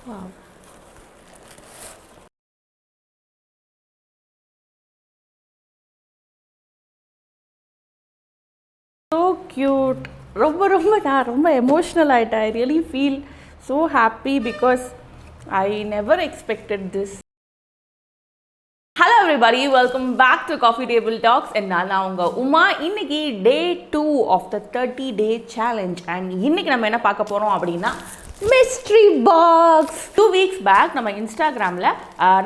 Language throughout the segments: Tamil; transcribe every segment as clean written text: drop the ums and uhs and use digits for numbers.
Wow. So cute. நான் ரொம்ப எமோஷ்னல் ஆகிட்டேன். I really feel so happy because I never expected this. Hello everybody, welcome back to Coffee Table Talks and நான் உங்கள் உமா. இன்னைக்கு day 2 of the 30-day challenge and இன்னைக்கு நம்ம என்ன பார்க்க போகிறோம் அப்படின்னா மிஸ்ட்ரி பாக்ஸ். 2 weeks பேக் நம்ம இன்ஸ்டாகிராமில்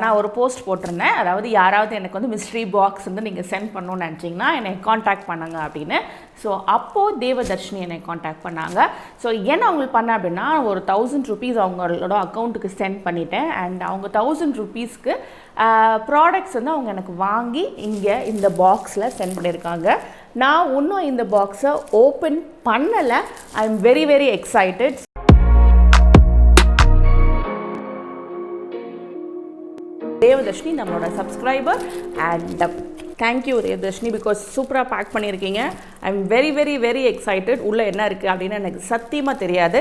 நான் ஒரு போஸ்ட் போட்டிருந்தேன். அதாவது யாராவது எனக்கு வந்து மிஸ்ட்ரி பாக்ஸ் வந்து நீங்கள் சென்ட் பண்ணணும்னு நினச்சிங்கன்னா என்னை காண்டாக்ட் பண்ணாங்க அப்படின்னு. ஸோ அப்போது தேவ தர்ஷினி என்னை காண்டாக்ட் பண்ணாங்க. ஸோ என்ன அவங்களுக்கு பண்ண அப்படின்னா ஒரு 1000 rupees அவங்களோட அக்கௌண்ட்டுக்கு சென்ட் பண்ணிட்டேன். அண்ட் அவங்க 1000 rupeesக்கு ப்ராடக்ட்ஸ் வந்து அவங்க எனக்கு வாங்கி இங்கே இந்த பாக்ஸில் சென்ட் பண்ணியிருக்காங்க. நான் இன்னும் இந்த பாக்ஸை ஓப்பன் பண்ணலை. I am very very excited. Devadarshini நம்மளோட subscriber and thank you Devadarshini because சூப்பராக பேக் பண்ணியிருக்கீங்க. I am very very very excited. உள்ளே என்ன இருக்குது அப்படின்னு எனக்கு சத்தியமாக தெரியாது.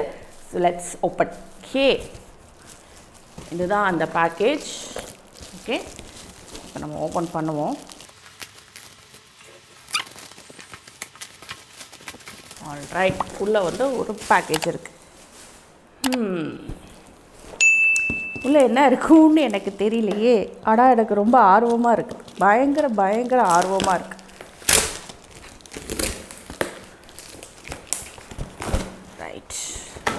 So let's open. ஓகே, இதுதான் அந்த பேக்கேஜ். ஓகே, இப்போ நம்ம ஓப்பன் பண்ணுவோம். ஆல்ரைட், உள்ளே வந்து ஒரு பேக்கேஜ் இருக்குது. உள்ளே என்ன இருக்குன்னு எனக்கு தெரியலையே. ஆனால் எனக்கு ரொம்ப ஆர்வமாக இருக்குது. பயங்கர ஆர்வமாக இருக்குது. ரைட்,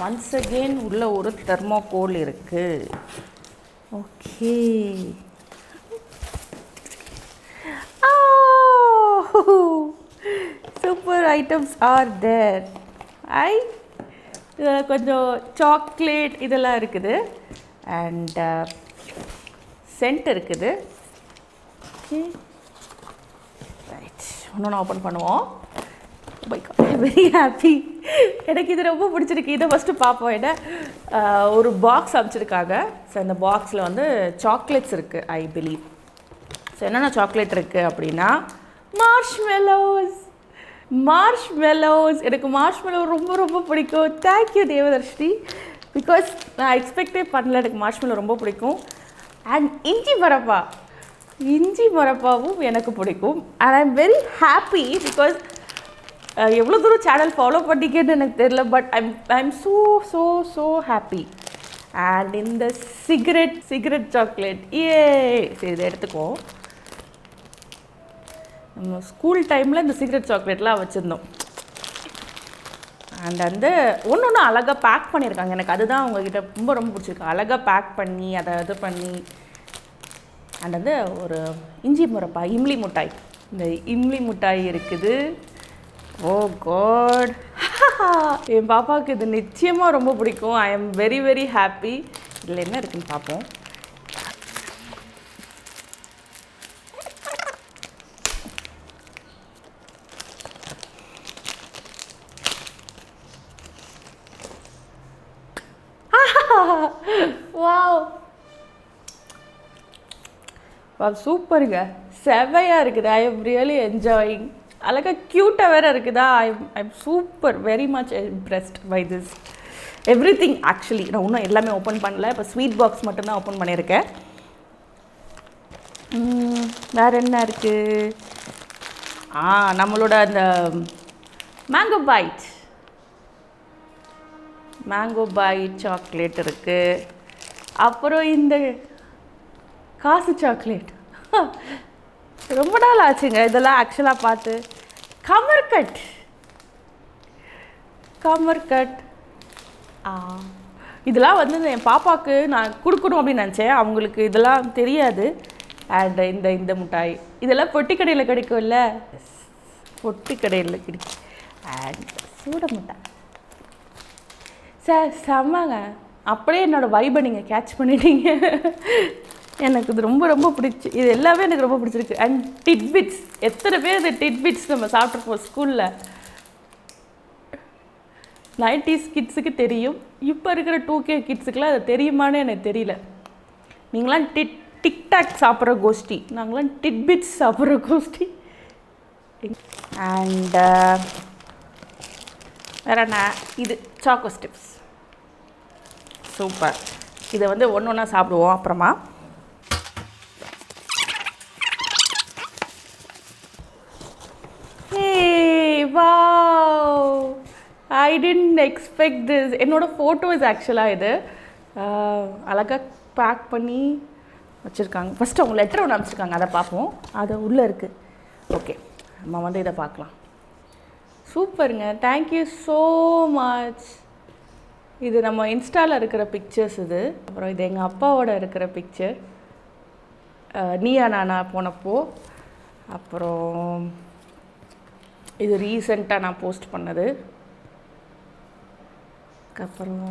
ஒன்ஸ் அகெயின் உள்ளே ஒரு தெர்மோகோல் இருக்குது. Okay, super items are there. கொஞ்சம் சாக்லேட் இதெல்லாம் இருக்குது அண்ட் சென்ட் இருக்குது. ஓகே ரைட், ஒன்று ஓப்பன் பண்ணுவோம். By God, very happy. எனக்கு இது ரொம்ப பிடிச்சிருக்கு. இதை ஃபஸ்ட்டு பார்ப்போம். என்ன ஒரு பாக்ஸ் அமைச்சிருக்காங்க. ஸோ இந்த பாக்ஸில் வந்து சாக்லேட்ஸ் இருக்குது ஐ பிலீவ். ஸோ என்னென்ன சாக்லேட் இருக்குது அப்படின்னா மார்ஷ்மெலோஸ். எனக்கு மார்ஷ்மெலோ ரொம்ப பிடிக்கும். தேங்க்யூ தேவதர்ஷினி பிகாஸ் நான் எக்ஸ்பெக்டே பண்ணல. எனக்கு மார்ஷ்மெலோ ரொம்ப பிடிக்கும். அண்ட் இஞ்சி மரப்பாவும் எனக்கு பிடிக்கும். And I am very happy because எவ்வளோ தூரம் சேனல் ஃபாலோ பண்ணிக்கன்னு எனக்கு தெரியல. But I am so happy. And இந்த சிகரெட் சாக்லேட் சரி, இதை எடுத்துக்குவோம். நம்ம ஸ்கூல் டைமில் இந்த சிகரெட் சாக்லேட்லாம் வச்சுருந்தோம். அண்ட் வந்து ஒன்று அழகாக பேக் பண்ணியிருக்காங்க. எனக்கு அதுதான் அவங்கக்கிட்ட ரொம்ப பிடிச்சிருக்கு. அழகாக பேக் பண்ணி அதை இது பண்ணி. அண்ட் வந்து ஒரு இஞ்சி முறப்பா இம்லி மிட்டாய். இந்த இம்லி மிட்டாய் இருக்குது. ஓ காட், என் பாப்பாவுக்கு இது நிச்சயமாக ரொம்ப பிடிக்கும். I am very very happy. இதில் என்ன இருக்குதுன்னு பார்ப்போம். வாவ், சூப்பருங்க, செவையாக இருக்குது. I am really enjoying. அழகாக க்யூட்டாக வேறு இருக்குதா. I am super very much impressed by this everything. Actually நான் இன்னும் எல்லாமே ஓப்பன் பண்ணல. இப்போ ஸ்வீட் பாக்ஸ் மட்டும்தான் ஓப்பன் பண்ணியிருக்கேன். வேறு என்ன இருக்குது? நம்மளோட அந்த மேங்கோ பைட் சாக்லேட் இருக்குது. அப்புறம் இந்த காசு சாக்லேட் ரொம்ப நாள் ஆச்சுங்க இதெல்லாம் ஆக்சுவலாக பார்த்து. கமர்கட் இதெல்லாம் வந்து என் பாப்பாவுக்கு நான் கொடுக்கணும் அப்படின்னு நினச்சேன். அவங்களுக்கு இதெல்லாம் தெரியாது. அண்ட் இந்த மிட்டாய் இதெல்லாம் பொட்டி கடையில் கிடைக்கும்ல. பொட்டி கடையில் கிடைக்கும். அண்ட் சூட மிட்டாய் சார் செம்மங்க. அப்படியே என்னோடய வைபை நீங்கள் கேட்ச் பண்ணிட்டீங்க. எனக்கு இது ரொம்ப பிடிச்சி. இது எல்லாமே எனக்கு ரொம்ப பிடிச்சிருக்கு. அண்ட் டிட்பிட்ஸ், எத்தனை பேர் இந்த டிட்பிட்ஸ் நம்ம சாப்பிட்ருப்போம் ஸ்கூலில். 90s கிட்ஸுக்கு தெரியும். இப்போ இருக்கிற 2K கிட்ஸுக்கெலாம் அது தெரியுமான்னு எனக்கு தெரியல. நீங்களாம் டிக்டாக் சாப்பிட்ற கோஷ்டி, நாங்களாம் டிட்பிட்ஸ் சாப்பிட்ற கோஷ்டி. அண்ட் வேறு என்ன இது சாக்கோ ஸ்டிப்ஸ். சூப்பர். இதை வந்து ஒன்று ஒன்றா சாப்பிடுவோம் அப்புறமா. Wow! I didn't expect this. என்னோட ஃபோட்டோ இஸ் ஆக்சுவலாக இது அழகாக பேக் பண்ணி வச்சுருக்காங்க. ஃபஸ்ட்டு அவங்க லெட்டர் ஒன்று அனுப்பிச்சிருக்காங்க, அதை பார்ப்போம். அது உள்ளே இருக்குது. ஓகே, நம்ம வந்து இதை பார்க்கலாம். சூப்பருங்க, தேங்க்யூ ஸோ மச். இது நம்ம இன்ஸ்டாவில் இருக்கிற பிக்சர்ஸ் இது. அப்புறம் இது எங்கள் அப்பாவோட இருக்கிற பிக்சர், நீயா நானா போனப்போ. அப்புறம் இது ரீசெண்டாக நான் போஸ்ட் பண்ணது. அப்புறம்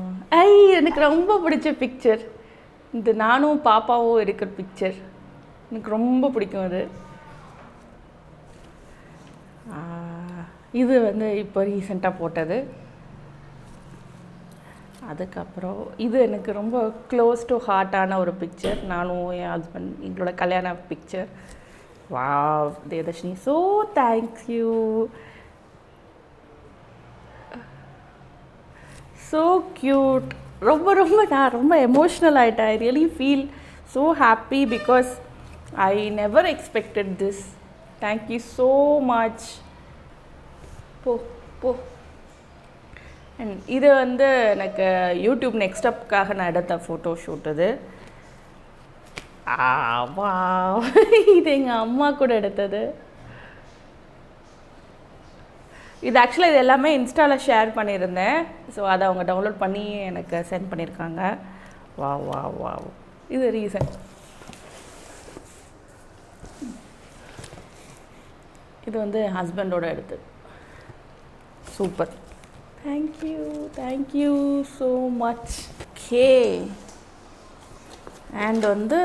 எனக்கு ரொம்ப பிடிச்ச பிக்சர் இது, நானும் பாப்பாவும் இருக்கிற பிக்சர். எனக்கு ரொம்ப பிடிக்கும் அது. இது வந்து இப்போ ரீசெண்டாக போட்டது. அதுக்கப்புறம் இது எனக்கு ரொம்ப க்ளோஸ் டு ஹார்ட்டான ஒரு பிக்சர், நானும் என் ஹஸ்பண்ட் எங்களோட கல்யாண picture. Wow Devadharshini, so thank you. So cute. நான் ரொம்ப எமோஷ்னல் ஆகிட்டேன். I really feel so happy because I never expected this. Thank you so much. போ. அண்ட் இது வந்து எனக்கு யூடியூப் நெக்ஸ்ட் அப்காக நான் எடுத்த ஃபோட்டோ ஷூட் இது. வா, இது எங்கள் அம்மா கூட எடுத்தது. இது ஆக்சுவலாக இது எல்லாமே இன்ஸ்டாவில் ஷேர் பண்ணியிருந்தேன். ஸோ அதை அவங்க டவுன்லோட் பண்ணி எனக்கு சென்ட் பண்ணியிருக்காங்க. வா. இது ரீசன். இது வந்து ஹஸ்பண்டோட எடுத்தது. Super, thank you so much. Okay, and வந்து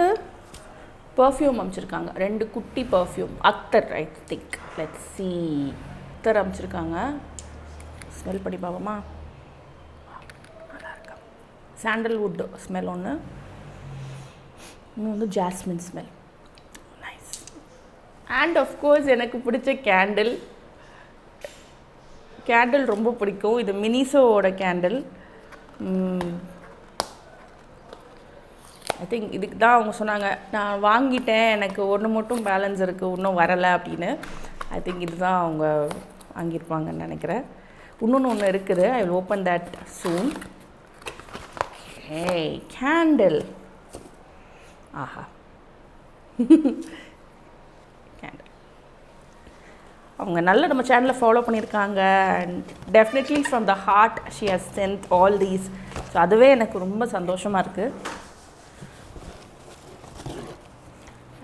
பர்ஃப்யூம் அமைச்சிருக்காங்க, 2 குட்டி perfume. Akhtar I think, let's see. Akhtar அமைச்சிருக்காங்க. ஸ்மெல் பண்ணி பார்ப்போமா? நல்லா இருக்கா? சாண்டல்வுட் ஸ்மெல் ஒன்று, இன்னும் வந்து jasmine smell. Nice. And of course எனக்கு பிடிச்ச கேண்டில் ரொம்ப பிடிக்கும். இது மினிசோவோட கேண்டில். ஐ திங்க் இதுக்கு தான் அவங்க சொன்னாங்க, நான் வாங்கிட்டேன், எனக்கு ஒன்று மட்டும் பேலன்ஸ் இருக்குது, இன்னும் வரலை அப்படின்னு. ஐ திங்க் இதுதான் அவங்க வாங்கியிருப்பாங்கன்னு நினைக்கிறேன். ஒன்று இருக்குது. I will open that soon. Candle. ஆஹா, கேண்டில். அவங்க நல்ல நம்ம சேனலை ஃபாலோ பண்ணியிருக்காங்க. And definitely from the heart she has sent all these. So அதுவே எனக்கு ரொம்ப சந்தோஷமாக இருக்குது.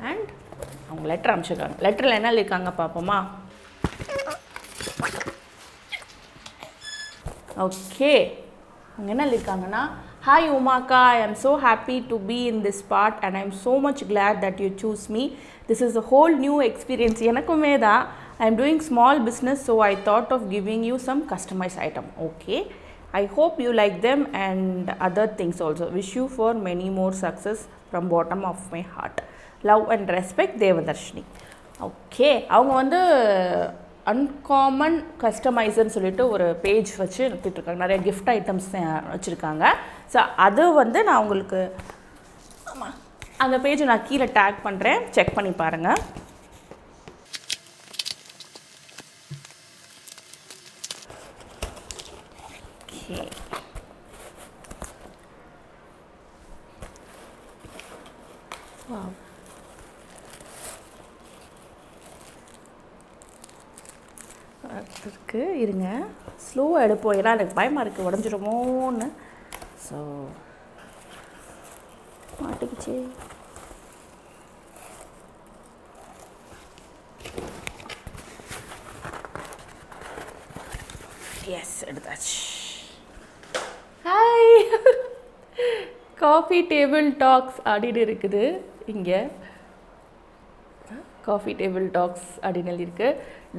அண்ட் அவங்க லெட்டர் அனுப்பிச்சிருக்காங்க. லெட்டரில் என்ன எழுதியிருக்காங்க பார்ப்போமா? ஓகே, அவங்க என்ன எழுதியிருக்காங்கன்னா, ஹாய் உமாக்கா, I am so happy to be in this part and I am so much glad that you choose me. This is a whole new experience. எனக்குமே தான். I am doing small business, so I thought of giving you some customized item. Okay, I hope you like them and other things also. Wish you for many more success from bottom of my heart. Love and respect, Dharshini. Okay, அவங்க வந்து அன்காமன் கஸ்டமைசர்னு சொல்லிட்டு ஒரு பேஜ் வச்சு எடுத்துகிட்ருக்காங்க. நிறைய கிஃப்ட் ஐட்டம்ஸ் வச்சுருக்காங்க. ஸோ அது வந்து நான் உங்களுக்கு அந்த பேஜை நான் கீழே டேக் பண்ணுறேன், செக் பண்ணி பாருங்கள். ஓகே, இருக்கு. இருங்க, ஸ்லோவாக எடுப்போம், ஏன்னா எனக்கு பயமாக இருக்குது உடஞ்சிருமோன்னு. ஸோ மாட்டிக்கிச்சு. எஸ், எடுத்தாச்சு. ஹாய், காஃபி டேபிள் டாக்ஸ் அப்படின்னு இருக்குது. இங்கே காஃபி டேபிள் டாக்ஸ் அப்படின்னு எழுதியிருக்கு.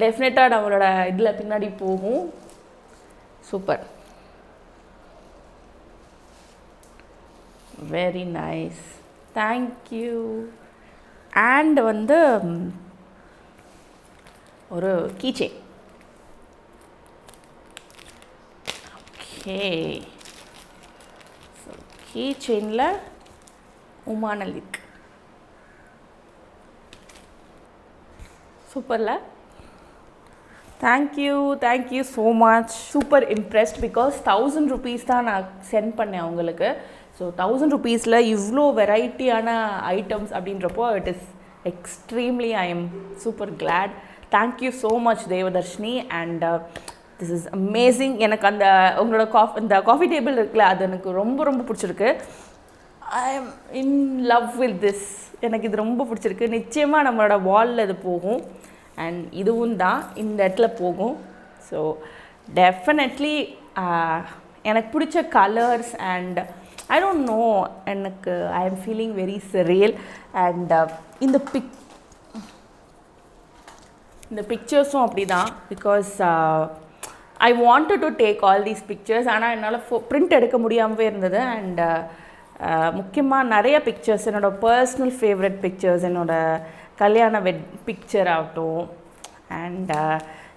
டெஃபினட்டாக நம்மளோட இதில் பின்னாடி போகும். Super, very nice, thank you. And வந்து ஒரு கீச்செயின். ஓகே, கீ செயினில் உமானல் இருக்கு. சூப்பர்ல. Thank you so much. Super impressed because 1000 rupees தான் நான் சென்ட் பண்ணேன் அவங்களுக்கு. ஸோ 1000 rupeesல இவ்வளோ வெரைட்டியான ஐட்டம்ஸ் அப்படின்றப்போ it is extremely I am super glad. Thank you so much Devadharshini. And this is amazing. எனக்கு அந்த உங்களோட இந்த காஃபி டேபிள் இருக்குல்ல, அது எனக்கு ரொம்ப ரொம்ப பிடிச்சிருக்கு. I am in love with this. எனக்கு இது ரொம்ப பிடிச்சிருக்கு. நிச்சயமாக நம்மளோட வாலில் இது போகும். அண்ட் இதுவும் தான் இந்த இடத்துல போகும். ஸோ டெஃபினெட்லி எனக்கு பிடிச்ச colours and I don't know, எனக்கு I am feeling very surreal. And இந்த பிக்சர்ஸும் அப்படி தான். Because I wanted to take all these pictures. ஆனால் என்னால் பிரிண்ட் எடுக்க முடியாமவே இருந்தது. அண்ட் முக்கியமாக நிறைய பிக்சர்ஸ், என்னோடய பர்சனல் ஃபேவரட் பிக்சர்ஸ், என்னோடய கல்யாண பிக்சர் ஆகட்டும், அண்ட்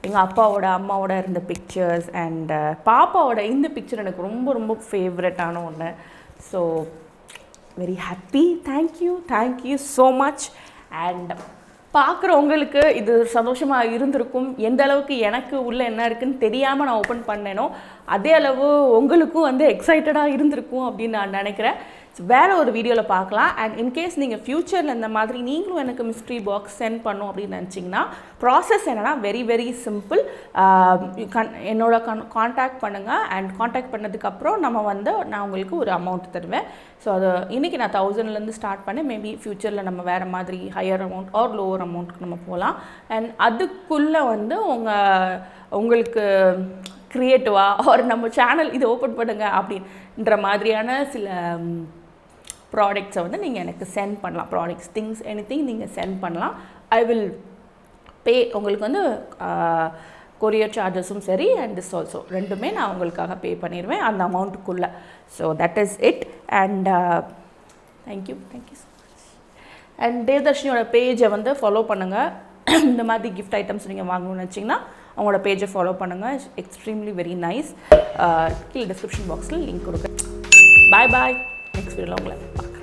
எங்கள் அப்பாவோட அம்மாவோட இருந்த பிக்சர்ஸ், அண்ட் பாப்பாவோட இந்த பிக்சர் எனக்கு ரொம்ப ரொம்ப ஃபேவரட்டான ஒன்று. So very happy. Thank you so much. And பார்க்குறவங்களுக்கு இது சந்தோஷமாக இருந்திருக்கும். எந்த அளவுக்கு எனக்கு உள்ளே என்ன இருக்குதுன்னு தெரியாமல் நான் ஓப்பன் பண்ணேனோ அதே அளவு உங்களுக்கும் வந்து எக்ஸைட்டடாக இருந்திருக்கும் அப்படின்னு நான் நினைக்கிறேன். வேறு ஒரு வீடியோவில் பார்க்கலாம். அண்ட் இன்கேஸ் நீங்கள் ஃப்யூச்சரில் இந்த மாதிரி நீங்களும் எனக்கு மிஸ்ட்ரி பாக்ஸ் சென்ட் பண்ணும் அப்படின்னு நினச்சிங்கன்னா ப்ராசஸ் என்னென்னா வெரி வெரி சிம்பிள். என்னோட காண்டாக்ட் பண்ணுங்கள். அண்ட் காண்டாக்ட் பண்ணதுக்கப்புறம் நான் உங்களுக்கு ஒரு அமௌண்ட் தருவேன். ஸோ அது இன்றைக்கி நான் 1000லேருந்து ஸ்டார்ட் பண்ணேன். மேபி ஃப்யூச்சரில் நம்ம வேறு மாதிரி ஹையர் அமௌண்ட் ஆர் லோவர் அமௌண்ட்டுக்கு நம்ம போகலாம். அண்ட் அதுக்குள்ளே வந்து உங்களுக்கு க்ரியேட்டிவாக ஒரு நம்ம சேனல் இதை ஓப்பன் பண்ணுங்கள் அப்படின்ற மாதிரியான சில ப்ராடக்ட்ஸை வந்து நீங்கள் எனக்கு சென்ட் பண்ணலாம். ப்ராடக்ட்ஸ், திங்ஸ், எனிதிங் நீங்கள் சென்ட் பண்ணலாம். ஐ வில் பே. உங்களுக்கு வந்து கொரியர் சார்ஜஸும் சரி அண்ட் திஸ் ஆல்சோ ரெண்டுமே நான் உங்களுக்காக பே பண்ணிடுவேன் அந்த அமௌண்ட்டுக்குள்ளே. So that is it. And thank you so much. And தேவதர்ஷினியோட பேஜை வந்து ஃபாலோ பண்ணுங்கள். இந்த மாதிரி கிஃப்ட் ஐட்டம்ஸ் நீங்கள் வாங்கணும்னு வச்சிங்கன்னா அவங்களோட பேஜை ஃபாலோ பண்ணுங்கள். Extremely very nice. கீழே டிஸ்கிரிப்ஷன் பாக்ஸில் லிங்க் கொடுக்குறேன். பாய். நெக்ஸ்ட் வீடியோவில் உங்களை பார்க்குறேன்.